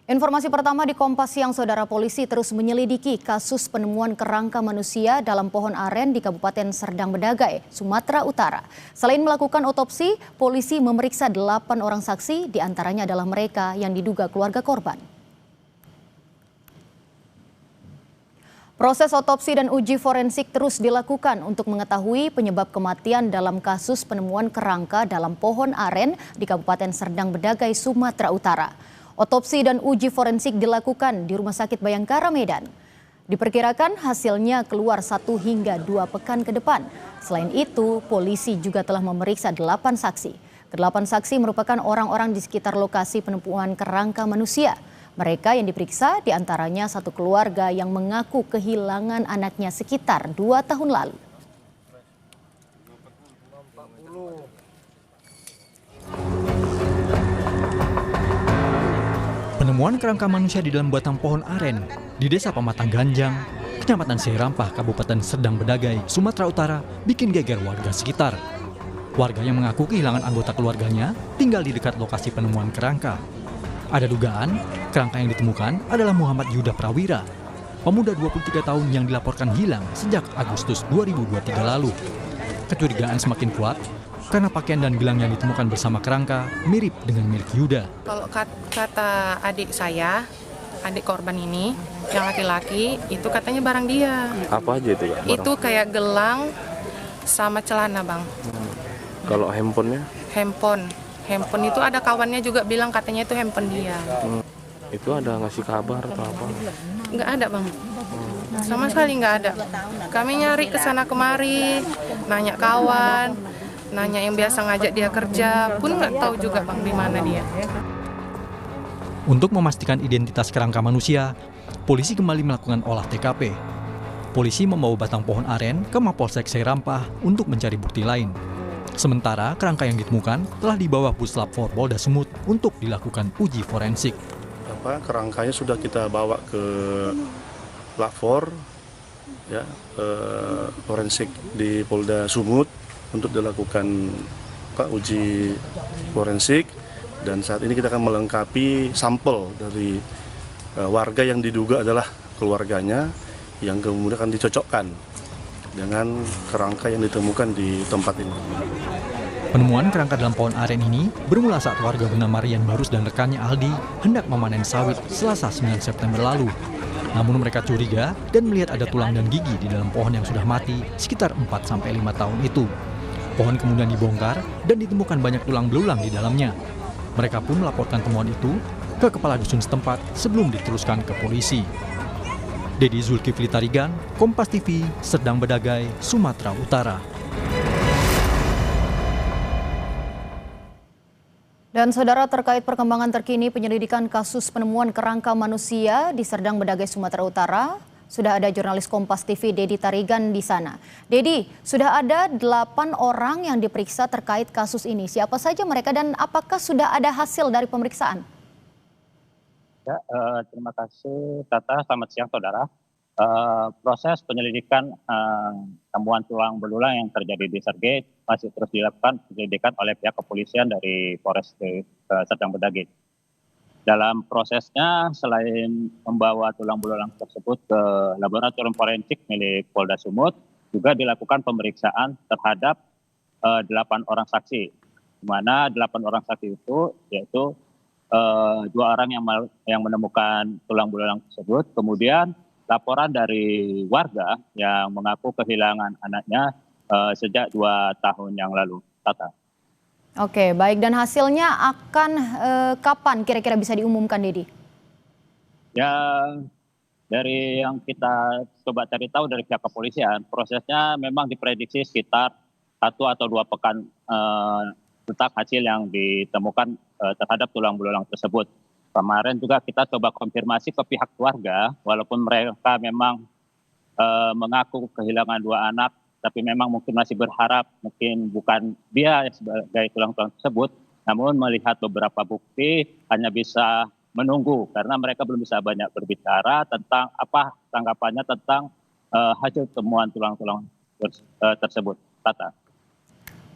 Informasi pertama di Kompas Siang, Saudara. Polisi terus menyelidiki kasus penemuan kerangka manusia dalam pohon aren di Kabupaten Serdang Bedagai, Sumatera Utara. Selain melakukan otopsi, polisi memeriksa 8 orang saksi, diantaranya adalah mereka yang diduga keluarga korban. Proses otopsi dan uji forensik terus dilakukan untuk mengetahui penyebab kematian dalam kasus penemuan kerangka dalam pohon aren di Kabupaten Serdang Bedagai, Sumatera Utara. Otopsi dan uji forensik dilakukan di Rumah Sakit Bayangkara, Medan. Diperkirakan hasilnya keluar 1 hingga 2 pekan ke depan. Selain itu, polisi juga telah memeriksa 8 saksi. Ke-8 saksi merupakan orang-orang di sekitar lokasi penemuan kerangka manusia. Mereka yang diperiksa diantaranya satu keluarga yang mengaku kehilangan anaknya sekitar 2 tahun lalu. Penemuan kerangka manusia di dalam batang pohon aren di Desa Pematang Ganjang, Kecamatan Seirampah, Kabupaten Serdang Bedagai, Sumatera Utara, bikin geger warga sekitar. Warga yang mengaku kehilangan anggota keluarganya tinggal di dekat lokasi penemuan kerangka. Ada dugaan kerangka yang ditemukan adalah Muhammad Yuda Prawira, pemuda 23 tahun yang dilaporkan hilang sejak Agustus 2023 lalu. Kecurigaan semakin kuat karena pakaian dan gelang yang ditemukan bersama kerangka mirip dengan milik Yuda. Kalau kata adik saya, adik korban ini, yang laki-laki, itu katanya barang dia. Apa aja itu, Kak? Itu kayak gelang sama celana, Bang. Kalau handphonenya? Handphone itu ada kawannya juga bilang katanya itu handphone dia. Itu ada ngasih kabar atau apa? Nggak ada, Bang. Sama sekali nggak ada. Kami nyari ke sana kemari, nanya kawan, nanya yang biasa ngajak dia kerja, pun nggak tahu juga, Bang, di mana dia. Untuk memastikan identitas kerangka manusia, polisi kembali melakukan olah TKP. Polisi membawa batang pohon aren ke Mapolsek Seirampah untuk mencari bukti lain. Sementara kerangka yang ditemukan telah dibawa Puslap 4 Polda Sumut untuk dilakukan uji forensik. Kerangkanya sudah kita bawa ke Lapor, ya, forensik di Polda Sumut untuk dilakukan uji forensik, dan saat ini kita akan melengkapi sampel dari warga yang diduga adalah keluarganya yang kemudian akan dicocokkan dengan kerangka yang ditemukan di tempat ini. Penemuan kerangka dalam pohon aren ini bermula saat warga bernama Rian Barus dan rekannya Aldi hendak memanen sawit Selasa 9 September lalu. Namun mereka curiga dan melihat ada tulang dan gigi di dalam pohon yang sudah mati sekitar 4-5 tahun itu. Pohon kemudian dibongkar dan ditemukan banyak tulang belulang di dalamnya. Mereka pun melaporkan temuan itu ke kepala dusun setempat sebelum diteruskan ke polisi. Dedi Zulkifli Tarigan, Kompas TV, Serdang Bedagai, Sumatera Utara. Dan saudara, terkait perkembangan terkini penyelidikan kasus penemuan kerangka manusia di Serdang Bedagai, Sumatera Utara, sudah ada jurnalis Kompas TV Dedi Tarigan di sana. Dedi, sudah ada 8 orang yang diperiksa terkait kasus ini. Siapa saja mereka dan apakah sudah ada hasil dari pemeriksaan? Ya, terima kasih Tata. Selamat siang saudara. Proses penyelidikan temuan tulang belulang yang terjadi di Sergei masih terus dilakukan penyelidikan oleh pihak kepolisian dari Polres Serdang Bedagai. Dalam prosesnya, selain membawa tulang belulang tersebut ke laboratorium forensik milik Polda Sumut, juga dilakukan pemeriksaan terhadap 8 orang saksi, di mana 8 orang saksi itu yaitu 2 orang yang menemukan tulang belulang tersebut, kemudian laporan dari warga yang mengaku kehilangan anaknya sejak 2 tahun yang lalu. Tata. Oke, baik. Dan hasilnya akan kapan kira-kira bisa diumumkan, Dedi? Ya, dari yang kita coba cari tahu dari pihak kepolisian, prosesnya memang diprediksi sekitar 1 atau 2 pekan tentang hasil yang ditemukan terhadap tulang belulang tersebut. Kemarin juga kita coba konfirmasi ke pihak keluarga, walaupun mereka memang mengaku kehilangan 2 anak, tapi memang mungkin masih berharap mungkin bukan dia sebagai tulang-tulang tersebut, namun melihat beberapa bukti hanya bisa menunggu karena mereka belum bisa banyak berbicara tentang apa tanggapannya tentang hasil temuan tulang-tulang tersebut. Tata.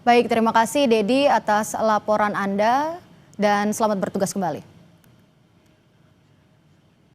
Baik, terima kasih Dedi atas laporan Anda dan selamat bertugas kembali.